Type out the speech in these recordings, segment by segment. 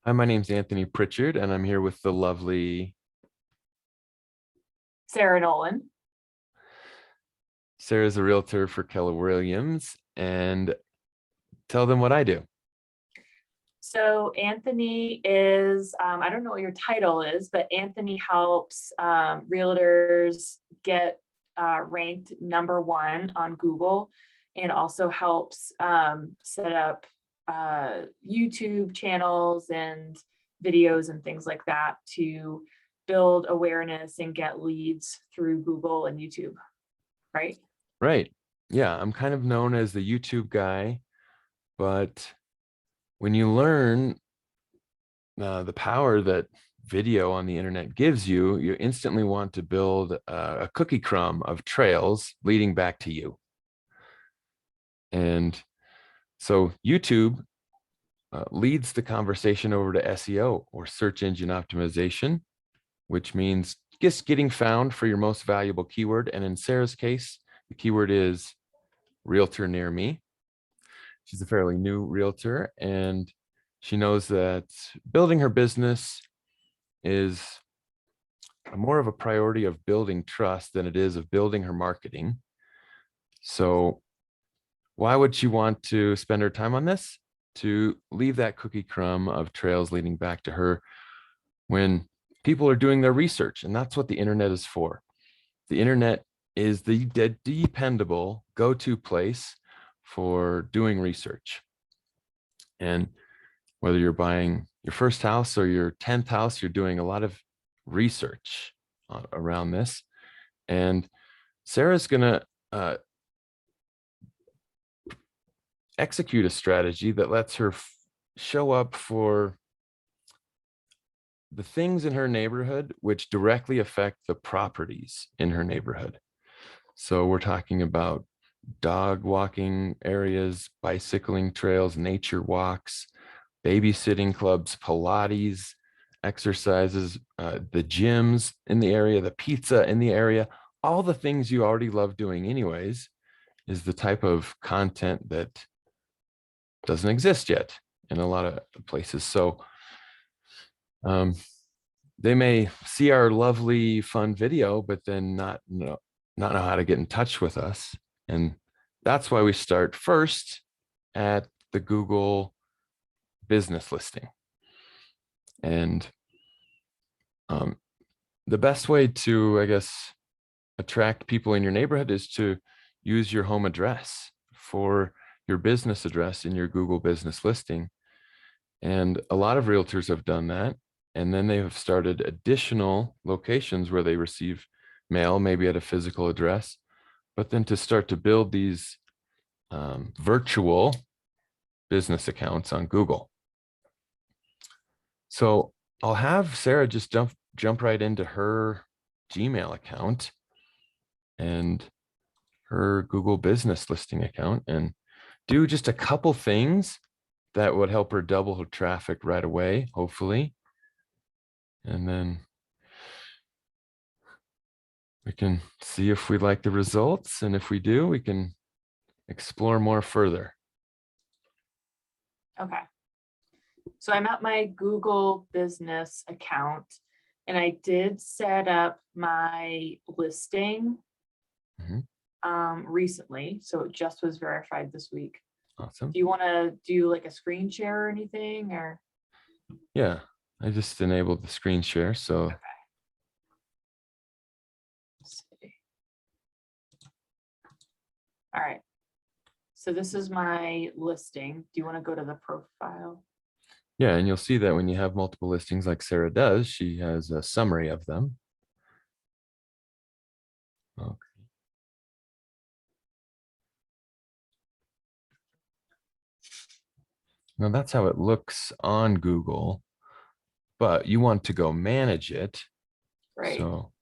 Hi, my name's Anthony Prichard, and I'm here with the lovely Sarah Nolan. Sarah's a realtor for Keller Williams, and tell them what I do. So Anthony is, I don't know what your title is, but Anthony helps realtors get ranked #1 on Google, and also helps set up YouTube channels and videos and things like that to build awareness and get leads through Google and YouTube, right? Right. Yeah, I'm kind of known as the YouTube guy, but when you learn the power that video on the internet gives you, you instantly want to build a cookie crumb of trails leading back to you. And so YouTube leads the conversation over to SEO, or search engine optimization, which means just getting found for your most valuable keyword. And in Sarah's case, the keyword is Realtor Near Me. She's a fairly new realtor, and she knows that building her business is more of a priority of building trust than it is of building her marketing. So why would she want to spend her time on this? To leave that cookie crumb of trails leading back to her when people are doing their research. And that's what the internet is for. The internet is the dependable go-to place for doing research. And whether you're buying your first house or your 10th house, you're doing a lot of research around this. And Sarah's going to execute a strategy that lets her show up for the things in her neighborhood which directly affect the properties in her neighborhood. So we're talking about dog walking areas, bicycling trails, nature walks, babysitting clubs, Pilates exercises, the gyms in the area, the pizza in the area, all the things you already love doing anyways, is the type of content that doesn't exist yet in a lot of places. So they may see our lovely, fun video, but then not know how to get in touch with us. And that's why we start first at the Google business listing. And the best way to, I guess, attract people in your neighborhood is to use your home address for your business address in your Google business listing. And a lot of realtors have done that. And then they have started additional locations where they receive mail, maybe at a physical address, but then to start to build these virtual business accounts on Google. So I'll have Sarah just jump right into her Gmail account and her Google business listing account and do just a couple things that would help her double her traffic right away, hopefully. And then we can see if we like the results. And if we do, we can explore more further. Okay. So I'm at my Google business account, and I did set up my listing recently. So it just was verified this week. Awesome. Do you want to do like a screen share or anything, or? Yeah, I just enabled the screen share. So Okay. Let's see. All right. So this is my listing. Do you want to go to the profile? yeah, and you'll see that when you have multiple listings like Sarah does, she has a summary of them. Okay. Now that's how it looks on Google, but you want to go manage it. Right. So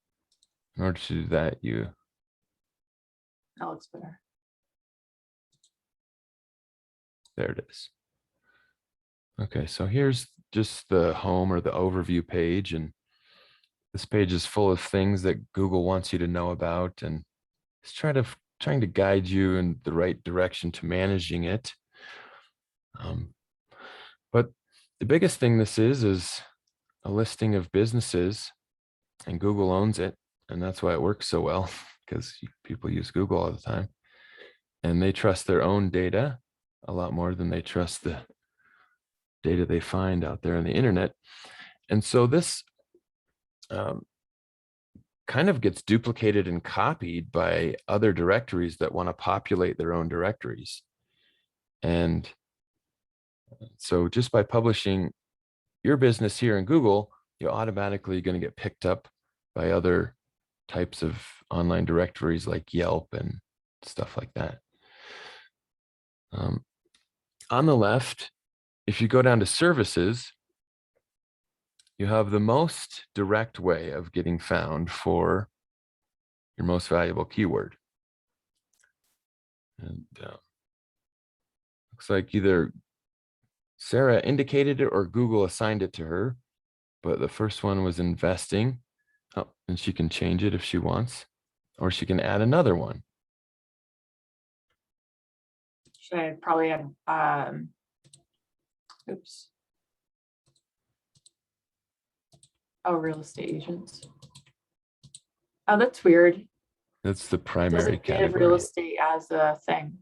in order to do that, That looks better. there it is. Okay, so here's just the home or the overview page. And this page is full of things that Google wants you to know about, and it's trying to guide you in the right direction to managing it. But the biggest thing this is a listing of businesses, and Google owns it. And that's why it works so well, because people use Google all the time. And they trust their own data a lot more than they trust the data they find out there on the internet. And so this kind of gets duplicated and copied by other directories that want to populate their own directories. And so just by publishing your business here in Google, you're automatically going to get picked up by other types of online directories like Yelp and stuff like that. On the left, if you go down to services, you have the most direct way of getting found for your most valuable keyword. And looks like either Sarah indicated it or Google assigned it to her, but the first one was investing. Oh, and she can change it if she wants, or she can add another one. Should I probably add, oops. Oh, real estate agents. Oh, that's weird. That's the primary Doesn't give category. real estate as a thing.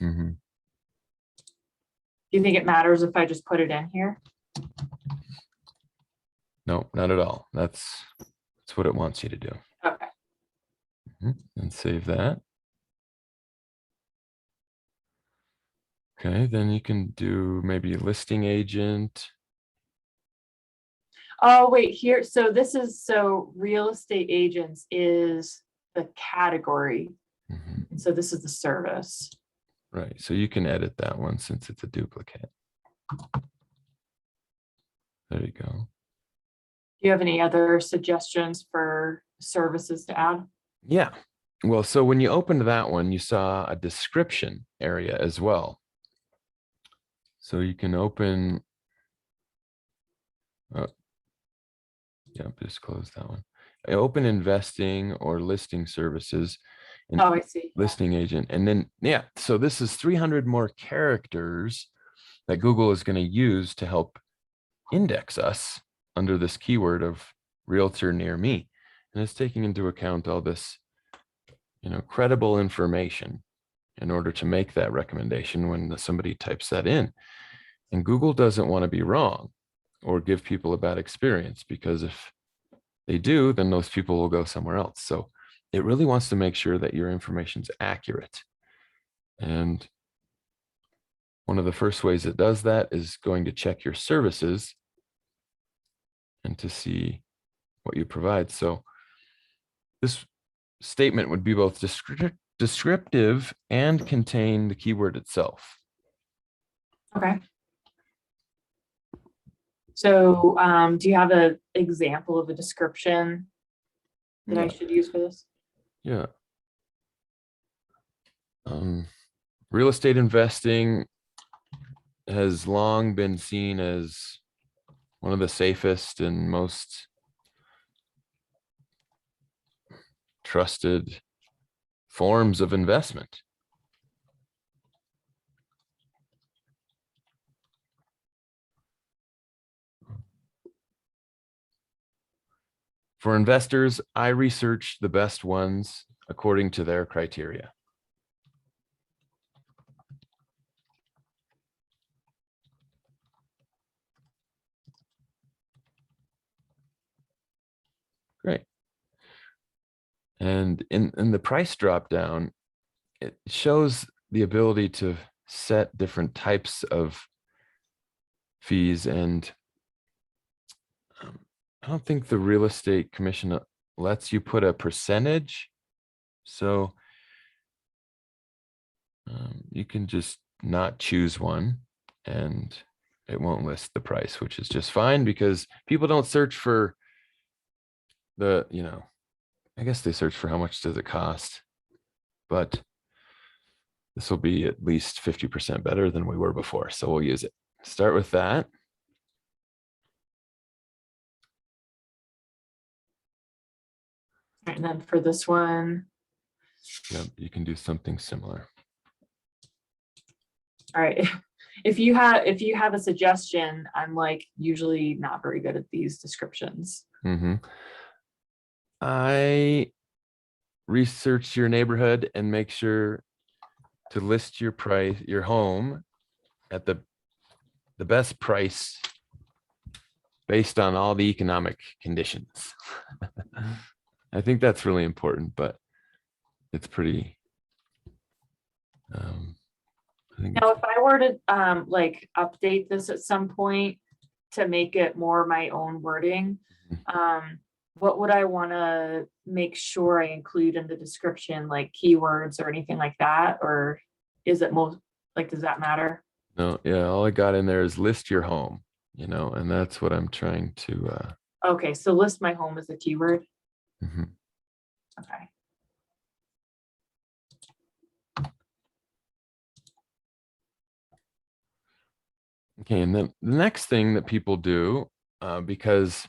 Mm-hmm. Do you think it matters if I just put it in here? No, not at all. That's what it wants you to do. Okay. And save that. Okay, then you can do maybe listing agent. Oh, wait, here. So this is, so real estate agents is the category. Mm-hmm. So this is the service. Right. So you can edit that one since it's a duplicate. There you go. Do you have any other suggestions for services to add? Yeah. Well, so when you opened that one, you saw a description area as well. So you can open, just close that one. I open investing or listing services. Oh, I see. Listing agent. And then, yeah, so this is 300 more characters that Google is going to use to help index us under this keyword of Realtor Near Me. And it's taking into account all this, credible information in order to make that recommendation when somebody types that in. And Google doesn't want to be wrong or give people a bad experience, because if they do, then those people will go somewhere else. So it really wants to make sure that your information is accurate. And one of the first ways it does that is going to check your services and to see what you provide. So this statement would be both descriptive and contain the keyword itself. Okay. So do you have an example of a description that I should use for this? Yeah. Real estate investing has long been seen as one of the safest and most trusted forms of investment. For investors, I research the best ones according to their criteria. Great. And in the price drop down, it shows the ability to set different types of fees. And I don't think the real estate commission lets you put a percentage. So you can just not choose one and it won't list the price, which is just fine, because people don't search for the, I guess they search for how much does it cost, but this will be at least 50% better than we were before. So we'll use it. Start with that. And then for this one, You can do something similar. all right. if you have a suggestion, I'm like usually not very good at these descriptions. I research your neighborhood and make sure to list your home at the best price based on all the economic conditions. I think that's really important, but it's pretty, I think Now, if I were to like update this at some point to make it more my own wording, what would I want to make sure I include in the description, like keywords or anything like that? Or is it most like, does that matter? no, yeah, all I got in there is list your home, and that's what I'm trying to, Okay, so list my home as a keyword. mhm. Okay. Okay, and then the next thing that people do, because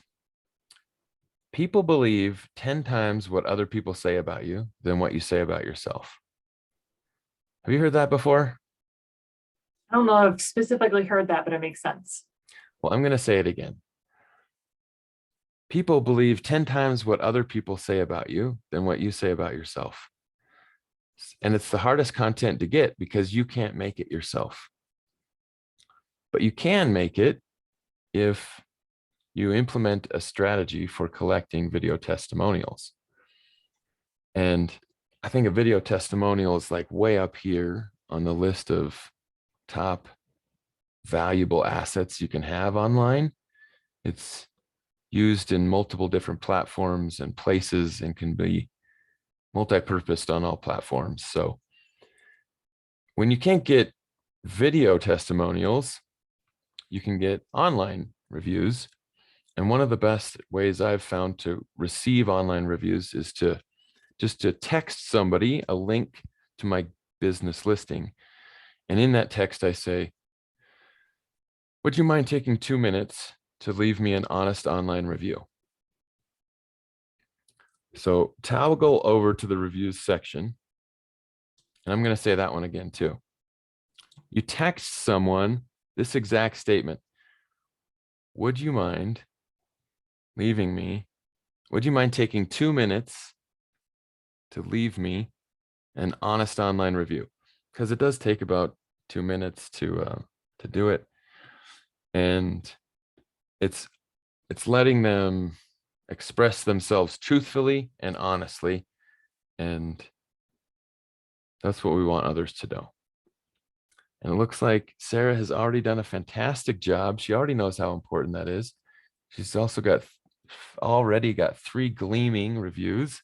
people believe 10 times what other people say about you than what you say about yourself. Have you heard that before? I don't know if I've specifically heard that, but it makes sense. Well, I'm going to say it again. People believe 10 times what other people say about you than what you say about yourself. And it's the hardest content to get because you can't make it yourself. But you can make it if you implement a strategy for collecting video testimonials. And I think a video testimonial is like way up here on the list of top valuable assets you can have online. It's used in multiple different platforms and places and can be multi-purposed on all platforms. So when you can't get video testimonials, you can get online reviews. And one of the best ways I've found to receive online reviews is to text somebody a link to my business listing. And in that text, I say, would you mind taking 2 minutes to leave me an honest online review? So toggle over to the reviews section. And I'm going to say that one again too. You text someone this exact statement. Would you mind taking 2 minutes to leave me an honest online review? Because it does take about 2 minutes to do it. And it's letting them express themselves truthfully and honestly. And that's what we want others to know. And it looks like Sarah has already done a fantastic job. She already knows how important that is. She's also already got 3 gleaming reviews.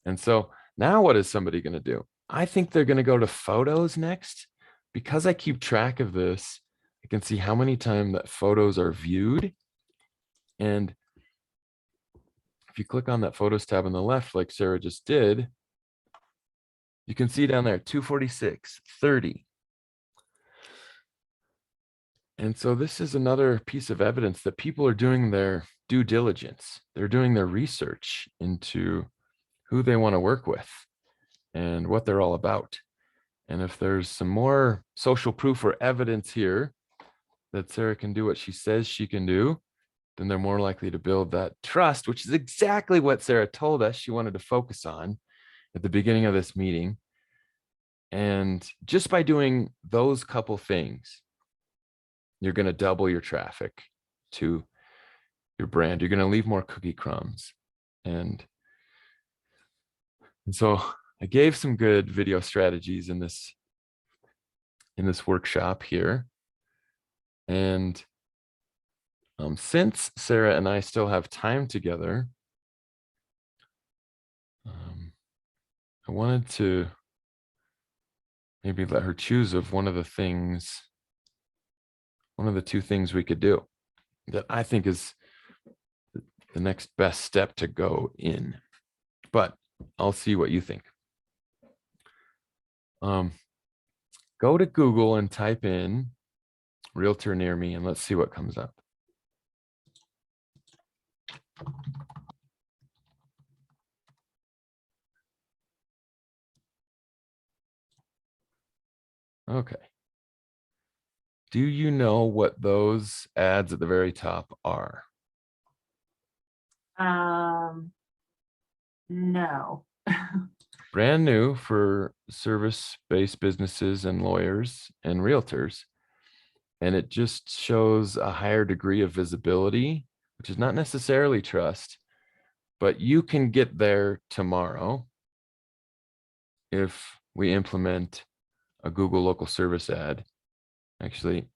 And so now what is somebody going to do? I think they're going to go to photos next. Because I keep track of this, I can see how many times that photos are viewed. And if you click on that photos tab on the left, like Sarah just did, you can see down there 246, 30. And so this is another piece of evidence that people are doing their due diligence. They're doing their research into who they want to work with and what they're all about. And if there's some more social proof or evidence here that Sarah can do what she says she can do, then they're more likely to build that trust, which is exactly what Sarah told us she wanted to focus on at the beginning of this meeting. And just by doing those couple things, you're going to double your traffic to your brand. You're going to leave more cookie crumbs. And so I gave some good video strategies in this workshop here. And since Sarah and I still have time together, I wanted to maybe let her choose of one of the 2 things we could do that I think is the next best step to go in. But I'll see what you think. Go to Google and type in Realtor Near Me, and let's see what comes up. Okay. Do you know what those ads at the very top are? No. Brand new for service-based businesses and lawyers and realtors. And it just shows a higher degree of visibility, which is not necessarily trust, but you can get there tomorrow if we implement a Google local service ad. Actually,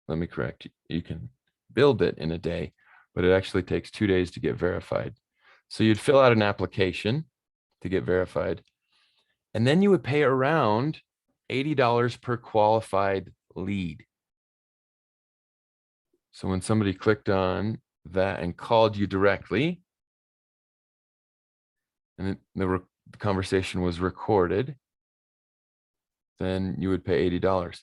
let me correct. You can build it in a day, but it actually takes 2 days to get verified. So you'd fill out an application to get verified, and then you would pay around $80 per qualified lead. So when somebody clicked on that and called you directly, and the conversation was recorded, then you would pay $80.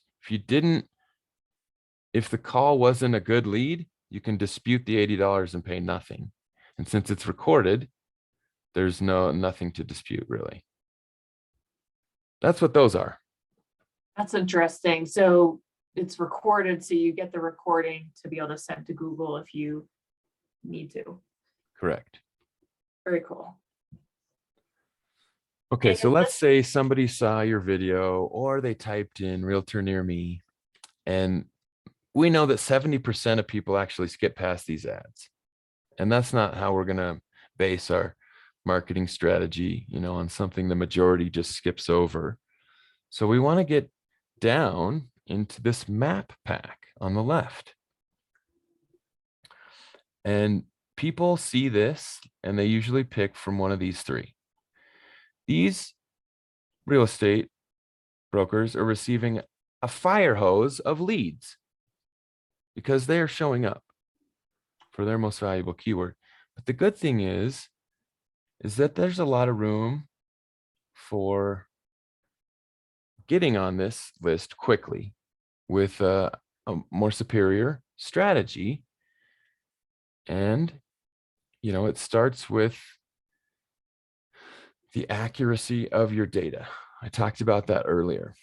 If the call wasn't a good lead, you can dispute the $80 and pay nothing. And since it's recorded, there's nothing to dispute really. That's what those are. That's interesting. So it's recorded, so you get the recording to be able to send to Google if you need to. Correct. Very cool. Okay, so let's say somebody saw your video or they typed in Realtor Near Me, and we know that 70% of people actually skip past these ads. And that's not how we're going to base our marketing strategy, on something the majority just skips over. So we want to get down into this map pack on the left. And people see this and they usually pick from one of these three. These real estate brokers are receiving a fire hose of leads because they are showing up for their most valuable keyword. But the good thing is that there's a lot of room for getting on this list quickly with a more superior strategy. And, it starts with the accuracy of your data. I talked about that earlier.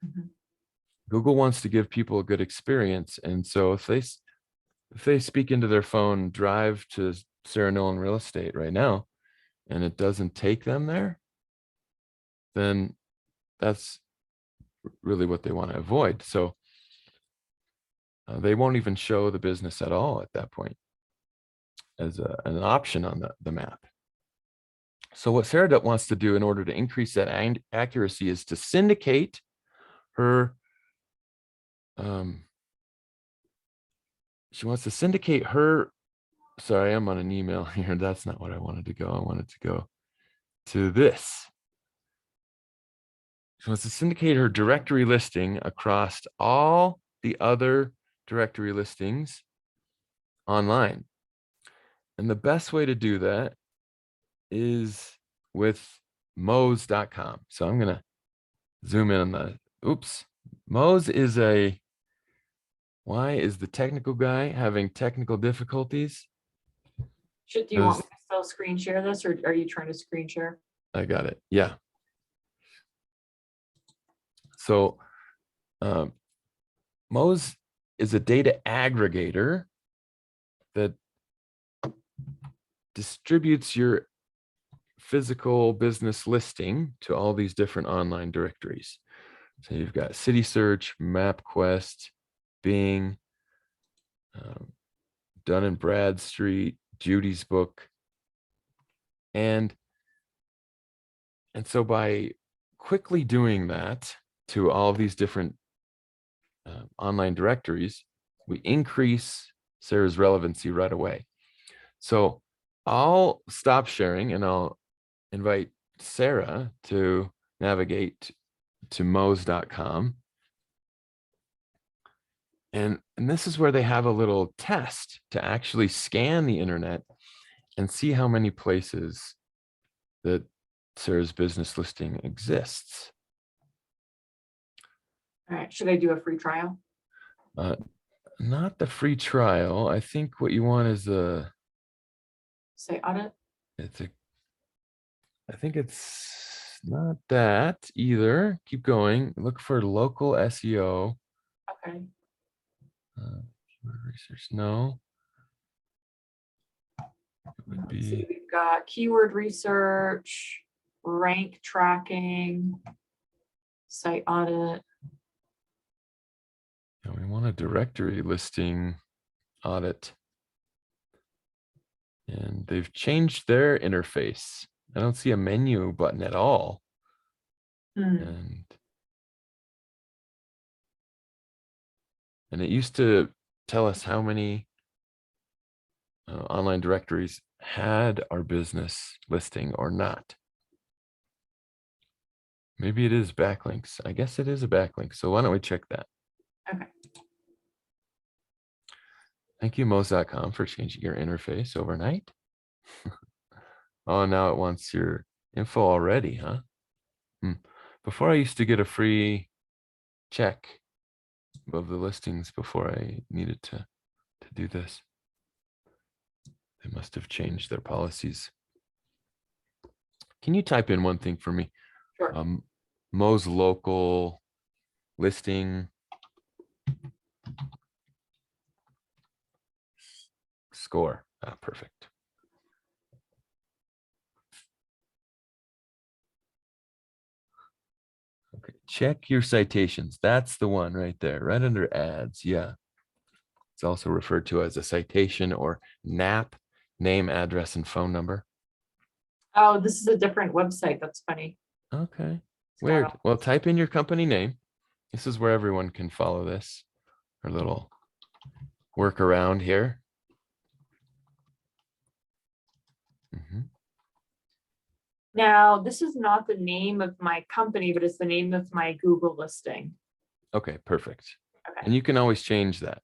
Mm-hmm. Google wants to give people a good experience. And so if they speak into their phone, drive to Sarah Nolan Real Estate right now, and it doesn't take them there, then that's really what they want to avoid. So they won't even show the business at all at that point as an option on the map. So what Sarah wants to do in order to increase that accuracy is to syndicate her, she wants to syndicate her, sorry, I'm on an email here. That's not what I wanted to go. I wanted to go to this. She wants to syndicate her directory listing across all the other directory listings online. And the best way to do that is with Moz.com. So I'm going to zoom in on the, Moz is why is the technical guy having technical difficulties? Do you want me to still screen share this, or are you trying to screen share? I got it. Yeah. So Moz is a data aggregator that distributes your physical business listing to all these different online directories. So you've got City Search, MapQuest, Bing, Dun and Bradstreet, Judy's Book. And so by quickly doing that to all of these different online directories, we increase Sarah's relevancy right away. So I'll stop sharing and I'll invite Sarah to navigate to Moz.com. And this is where they have a little test to actually scan the internet and see how many places that Sarah's business listing exists. All right, should I do a free trial? Not the free trial. I think what you want is Say audit. I think it's not that either. Keep going. Look for local SEO. Okay. Keyword research, no. It would Let's see, be, we've got keyword research, rank tracking, site audit. we want a directory listing audit. And they've changed their interface. I don't see a menu button at all. And it used to tell us how many online directories had our business listing or not. Maybe it is backlinks. I guess it is a backlink. So why don't we check that? Okay. Thank you, Moz.com, for changing your interface overnight. Oh, now it wants your info already, huh? Before I used to get a free check of the listings before I needed to do this. They must have changed their policies. Can you type in one thing for me? Sure. Mo's local listing score. Perfect. Okay, check your citations. That's the one right there, right under ads. Yeah. It's also referred to as a citation or NAP, name, address, and phone number. Oh, this is a different website. That's funny. Okay. Weird. Well, type in your company name. This is where everyone can follow this. Our little workaround here. Now, this is not the name of my company, but it's the name of my Google listing. Okay, perfect. Okay. And you can always change that.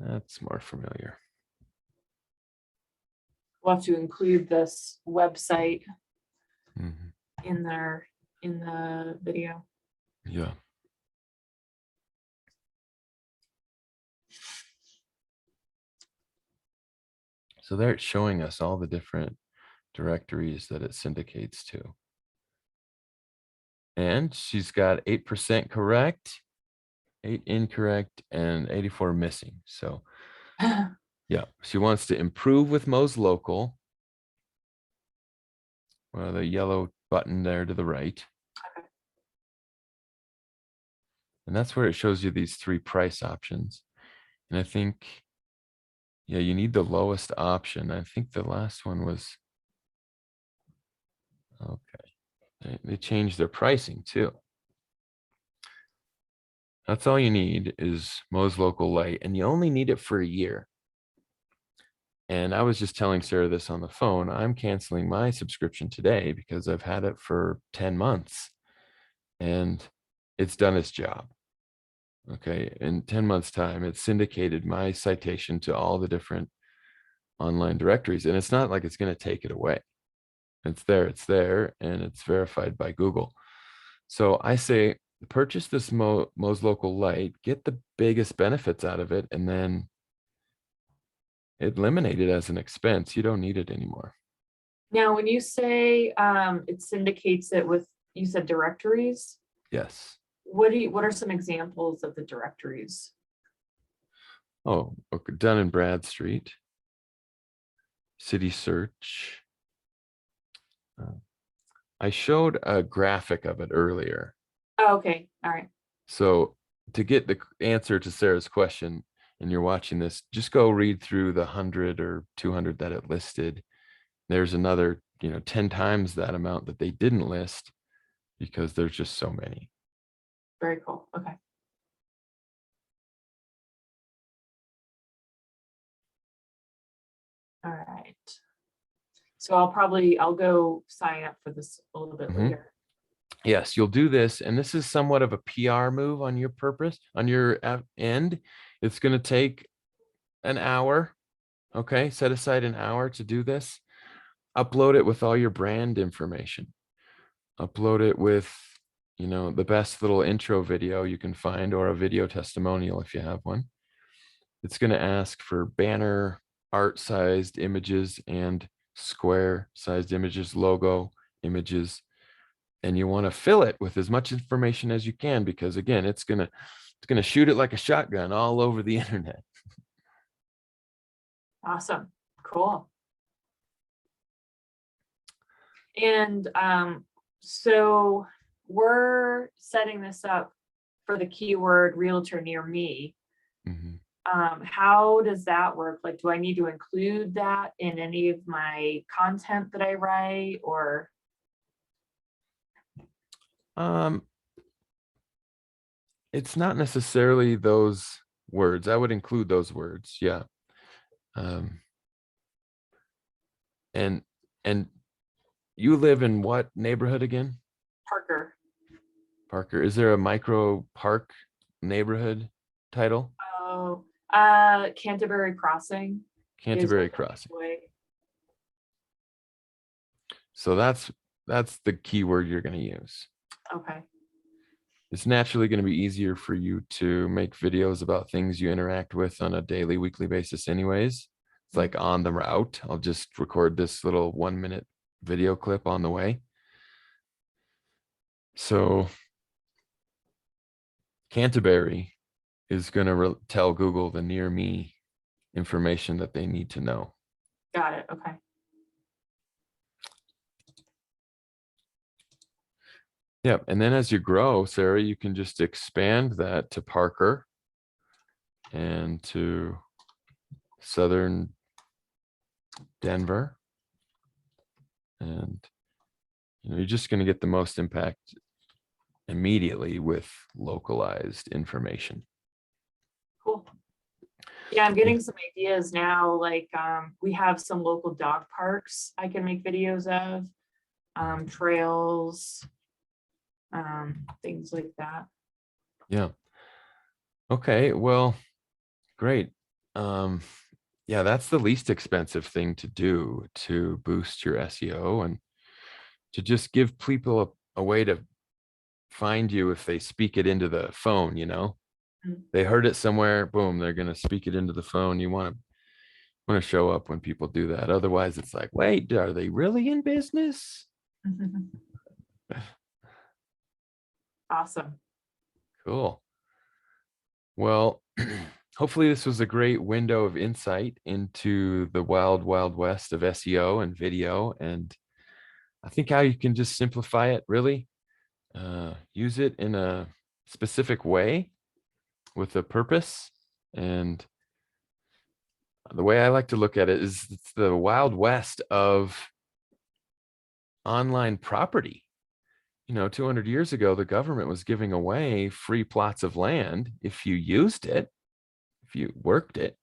That's more familiar. We'll have to include this website Mhm. in the video. Yeah. So there it's showing us all the different directories that it syndicates to. And she's got 8% correct, 8 incorrect, and 84 missing. So yeah, she wants to improve with Mo's local. Well, the yellow button there to the right. Okay. And that's where it shows you these 3 price options. And I think, yeah, you need the lowest option. I think the last one was, okay. They changed their pricing too. That's all you need is Mo's Local Light, and you only need it for a year. And I was just telling Sarah this on the phone. I'm canceling my subscription today because I've had it for 10 months and it's done its job. Okay. In 10 months' time, it's syndicated my citation to all the different online directories. And it's not like it's going to take it away. It's there, and it's verified by Google. So I say, purchase this Mo's Local Light, get the biggest benefits out of it, and then eliminate it as an expense. You don't need it anymore. Now, when you say it syndicates it with, you said directories. Yes. What are some examples of the directories? Oh, okay. Dun & Bradstreet, City Search. I showed a graphic of it earlier. Oh, okay. All right. So to get the answer to Sarah's question, and you're watching this, just go read through the 100 or 200 that it listed. There's another, 10 times that amount that they didn't list because there's just so many. Very cool. Okay. All right. So I'll go sign up for this a little bit later. Yes, you'll do this. And this is somewhat of a PR move on your purpose, on your end. It's going to take an hour. Okay. Set aside an hour to do this. upload it with all your brand information. Upload it with, the best little intro video you can find, or a video testimonial if you have one. It's going to ask for banner art sized images and square sized images, logo images. And you want to fill it with as much information as you can, because again, it's going to shoot it like a shotgun all over the internet. Awesome. Cool. And so we're setting this up for the keyword Realtor Near Me. Mhm. How does that work? Like, do I need to include that in any of my content that I write, or? It's not necessarily those words. I would include those words. Yeah. And you live in what neighborhood again? Parker. Parker. Is there a micro park neighborhood title? Oh, Canterbury Crossing. Canterbury Crossing. Way. So that's the keyword you're going to use. Okay. It's naturally going to be easier for you to make videos about things you interact with on a daily, weekly basis anyways. It's like on the route. I'll just record this little 1-minute video clip on the way. So Canterbury is going to tell Google the near me information that they need to know. Got it. Okay. Yep. And then as you grow, Sarah, you can just expand that to Parker and to Southern Denver. And you're just going to get the most impact immediately with localized information. Cool. Yeah, I'm getting some ideas now. Like we have some local dog parks I can make videos of, trails, things like that. Yeah. Okay. Well, great. Yeah, that's the least expensive thing to do to boost your SEO, and to just give people a way to find you if they speak it into the phone. They heard it somewhere, boom, they're going to speak it into the phone. You want to show up when people do that. Otherwise it's like, wait, are they really in business? Awesome. Cool. Well, hopefully this was a great window of insight into the wild, wild west of SEO and video. And I think how you can just simplify it, really use it in a specific way with a purpose. And the way I like to look at it is it's the wild west of online property. 200 years ago, the government was giving away free plots of land if you used it, if you worked it.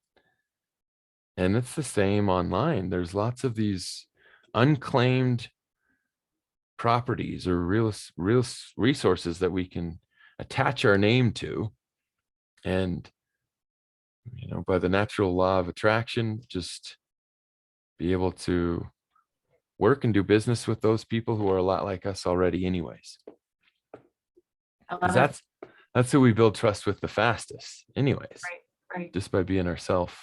And it's the same online. There's lots of these unclaimed properties or real resources that we can attach our name to. And, by the natural law of attraction, just be able to work and do business with those people who are a lot like us already anyways. I love Because that's who we build trust with the fastest anyways. Right. Just by being ourselves.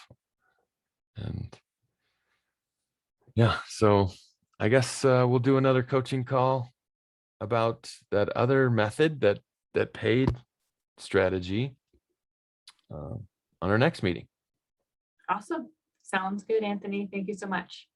And yeah, so I guess we'll do another coaching call about that other method, that paid strategy, on our next meeting. Awesome. Sounds good, Anthony. Thank you so much.